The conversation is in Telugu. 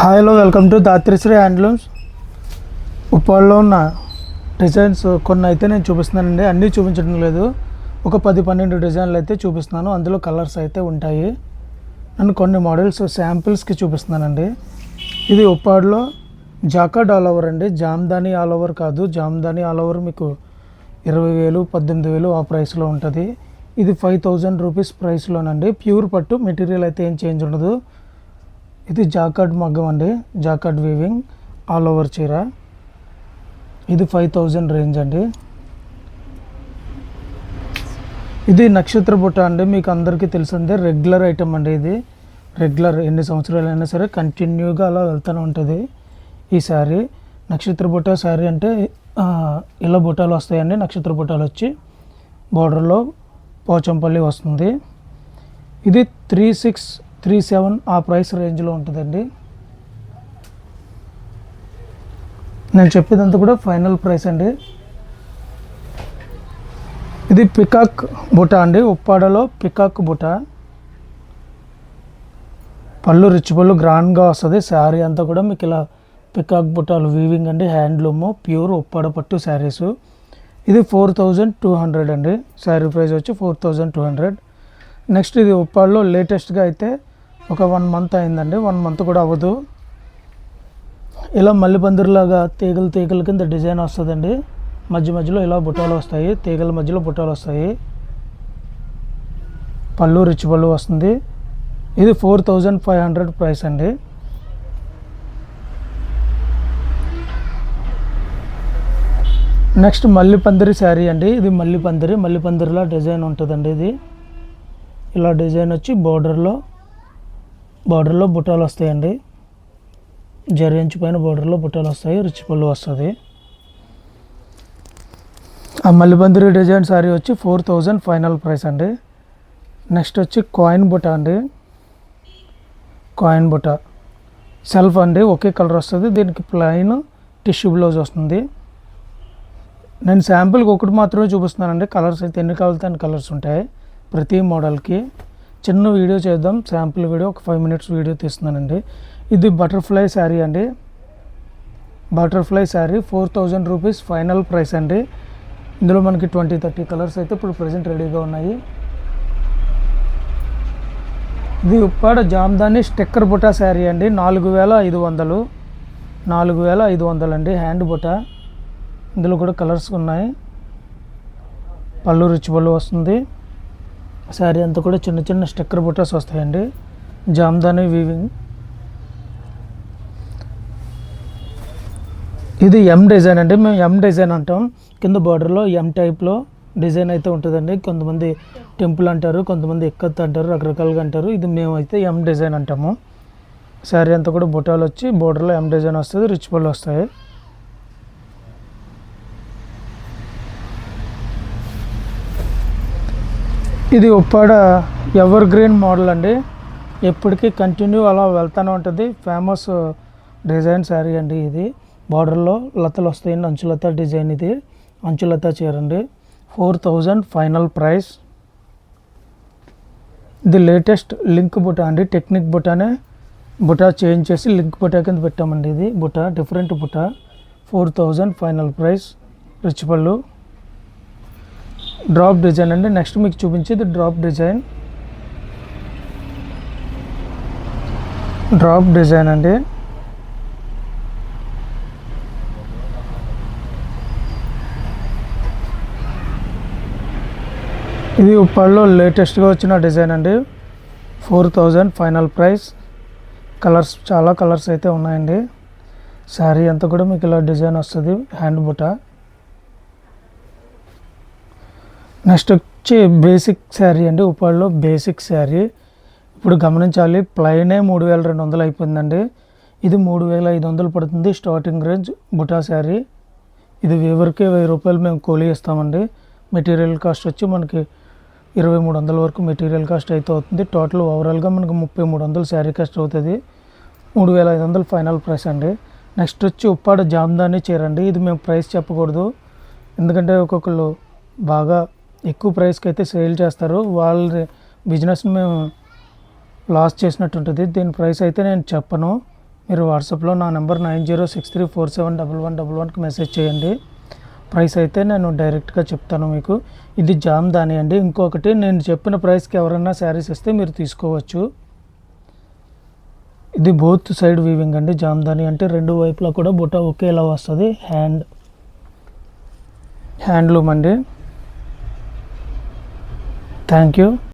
Hi hello welcome to Dhatrishri handlooms. ఉప్పాడలో ఉన్న డిజైన్స్ కొన్ని అయితే నేను చూపిస్తున్నానండి. అన్నీ చూపించడం లేదు, ఒక 10-12 డిజైన్లు అయితే చూపిస్తున్నాను. అందులో కలర్స్ అయితే ఉంటాయి. నేను కొన్ని మోడల్స్ శాంపిల్స్కి చూపిస్తున్నానండి. ఇది ఉప్పాడలో జాకార్డ్ ఆల్ ఓవర్ అండి, జామ్దాని ఆల్ ఓవర్ కాదు. జామ్దాని ఆల్ ఓవర్ మీకు 20,000 18,000 ఆ ప్రైస్లో ఉంటుంది. ఇది 5,000 రూపీస్ ప్రైస్లోనండి. ప్యూర్ పట్టు మెటీరియల్ అయితే ఏం చేంజ్ ఉండదు. ఇది జాకార్డ్ మగ్గం అండి, జాకార్డ్ వీవింగ్ ఆల్ ఓవర్ చీర. ఇది 5,000 రేంజ్ అండి. ఇది నక్షత్ర బుట్ట అండి, మీకు అందరికీ తెలిసిందే. రెగ్యులర్ ఐటమ్ అండి. ఇది రెగ్యులర్ ఎన్ని సంవత్సరాలైనా సరే కంటిన్యూగా అలా వెళ్తూనే ఉంటుంది ఈ శారీ. నక్షత్ర బుట్ట శారీ అంటే ఇలా బుట్టాలు వస్తాయండి. నక్షత్ర బుట్టాలు వచ్చి బార్డర్లో పోచంపల్లి వస్తుంది. ఇది 3637 ఆ ప్రైస్ రేంజ్లో ఉంటుందండి. నేను చెప్పేదంతా కూడా ఫైనల్ ప్రైస్ అండి. ఇది పికాక్ బుట్ట అండి, ఉప్పాడలో పికాక్ బుట్ట. పళ్ళు రిచ్ పళ్ళు గ్రాండ్గా వస్తుంది. శారీ అంతా కూడా మీకు ఇలా పికాక్ బుట్టాలు వీవింగ్ అండి, హ్యాండ్లూమ్ ప్యూర్ ఉప్పాడ పట్టు శారీస్. ఇది 4,200 అండి. శారీ ప్రైస్ వచ్చి 4,200. నెక్స్ట్ ఇది ఉప్పాడలో లేటెస్ట్గా అయితే ఒక 1 మంత్ అయిందండి, 1 మంత్ కూడా అవ్వదు. ఇలా మల్లిపందిరిలాగా తీగల కింద డిజైన్ వస్తుందండి. మధ్య మధ్యలో ఇలా బుట్టాలు వస్తాయి, తీగల మధ్యలో బుట్టాలు వస్తాయి. పళ్ళు రిచ్ పళ్ళు వస్తుంది. ఇది 4,500 ప్రైస్ అండి. నెక్స్ట్ మల్లిపందిరి శారీ అండి. ఇది మల్లిపందిరిలా డిజైన్ ఉంటుందండి. ఇది ఇలా డిజైన్ వచ్చి బార్డర్లో బుట్టాలు వస్తాయండి. జరించు పైన బార్డర్లో బుట్టాలు వస్తాయి, రిచ్ పళ్ళు వస్తుంది. ఆ మల్లిపందిరి డిజైన్ శారీ వచ్చి 4,000 ఫైనల్ ప్రైస్ అండి. నెక్స్ట్ వచ్చి కాయిన్ బుట్ట అండి. కాయిన్ బుట్ట సెల్ఫ్ అండి, ఒకే కలర్ వస్తుంది. దీనికి ప్లెయిన్ టిష్యూ బ్లౌజ్ వస్తుంది. నేను శాంపుల్కి ఒకటి మాత్రమే చూపిస్తున్నానండి. కలర్స్ అయితే ఎన్ని కావాలితే అన్ని కలర్స్ ఉంటాయి ప్రతి మోడల్కి. చిన్న వీడియో చేద్దాం, శాంపుల్ వీడియో, ఒక 5 మినిట్స్ వీడియో తీస్తున్నానండి. ఇది బటర్ఫ్లై శారీ అండి. Butterfly sari 4,000 rupees final price అండి. ఇందులో మనకి 20-30 కలర్స్ అయితే ఇప్పుడు ప్రజెంట్ రెడీగా ఉన్నాయి. ఇది ఉప్పాడ జామ్దాని స్టిక్కర్ బుట్ట శారీ అండి. 4,500 అండి. హ్యాండ్ బుట్ట. ఇందులో కూడా కలర్స్ ఉన్నాయి. పళ్ళు రిచ్ పళ్ళు వస్తుంది. శారీ అంతా కూడా చిన్న చిన్న స్టిక్కర్ బుట్టాస్ వస్తాయండి. జామ్దాని వీవింగ్. ఇది ఎం డిజైన్ అండి, మేము ఎం డిజైన్ అంటాం. కింద బార్డర్లో ఎం టైప్లో డిజైన్ అయితే ఉంటుందండి. కొంతమంది టెంపుల్ అంటారు, కొంతమంది ఎక్కత్ అంటారు, రకరకాలుగా అంటారు. ఇది మేమైతే ఎం డిజైన్ అంటాము. శారీ అంతా కూడా బుట్టాలు వచ్చి బార్డర్లో ఎం డిజైన్ వస్తుంది, రిచ్ పళ్ళు వస్తాయి. ఇది ఉప్పాడ ఎవర్ గ్రీన్ మోడల్ అండి, ఎప్పటికీ కంటిన్యూ అలా వెళ్తూనే ఉంటుంది. ఫేమస్ డిజైన్ శారీ అండి. ఇది బార్డర్లో లతలు వస్తాయండి, అంచులత డిజైన్. ఇది అంచులత చీర అండి. 4,000 ఫైనల్ ప్రైస్. ఇది లేటెస్ట్ లింక్ బుట్ట అండి, టెక్నిక్ బుట్టానే బుట్ట చేంజ్ చేసి లింక్ బుట్ట కింద పెట్టామండి. ఇది బుట్ట డిఫరెంట్ బుట్ట. 4,000 ఫైనల్ ప్రైస్. రిచ్ పళ్ళు. డ్రాప్ డిజైన్ అండి. నెక్స్ట్ మీకు చూపించేది డ్రాప్ డిజైన్. డ్రాప్ డిజైన్ అండి. ఇది ఉప్పాడలో లేటెస్ట్గా వచ్చిన డిజైన్ అండి. 4,000 ఫైనల్ ప్రైస్. కలర్స్ చాలా కలర్స్ అయితే ఉన్నాయండి. శారీ అంతా కూడా మీకు ఇలా డిజైన్ వస్తుంది, హ్యాండ్ బుట్ట. నెక్స్ట్ వచ్చి బేసిక్ శారీ అండి. ఉప్పాడలో బేసిక్ శారీ ఇప్పుడు గమనించాలి, ప్లైనే 3,200 అయిపోయిందండి. ఇది 3,500 పడుతుంది స్టార్టింగ్ రేంజ్ బుటా శారీ. ఇది వీవర్కే 1,000 రూపాయలు మేము కూలీ ఇస్తామండి. మెటీరియల్ కాస్ట్ వచ్చి మనకి 2,300 వరకు మెటీరియల్ కాస్ట్ అయితే అవుతుంది. టోటల్ ఓవరాల్గా మనకు 3,300 శారీ కాస్ట్ అవుతుంది. 3,500 ఫైనల్ ప్రైస్ అండి. నెక్స్ట్ వచ్చి ఉప్పాడ జామ్దాని చీర అండి. ఇది మేము ప్రైస్ చెప్పకూడదు, ఎందుకంటే ఒక్కొక్కరు బాగా ఎక్కువ ప్రైస్కి అయితే సేల్ చేస్తారు. వాళ్ళ బిజినెస్ని మేము లాస్ చేసినట్టు ఉంటుంది. దీని ప్రైస్ అయితే నేను చెప్పను, మీరు వాట్సాప్లో నా నెంబర్ 9063471111కి మెసేజ్ చేయండి. ప్రైస్ అయితే నేను డైరెక్ట్గా చెప్తాను మీకు. ఇది జామ్దాని అండి. ఇంకొకటి నేను చెప్పిన ప్రైస్కి ఎవరైనా శారీస్ ఇస్తే మీరు తీసుకోవచ్చు. ఇది బోత్ సైడ్ వీవింగ్ అండి. జామ్దాని అంటే రెండు వైపులా కూడా బుట్ట ఒకేలా వస్తుంది. హ్యాండ్లూమ్ అండి. Thank you.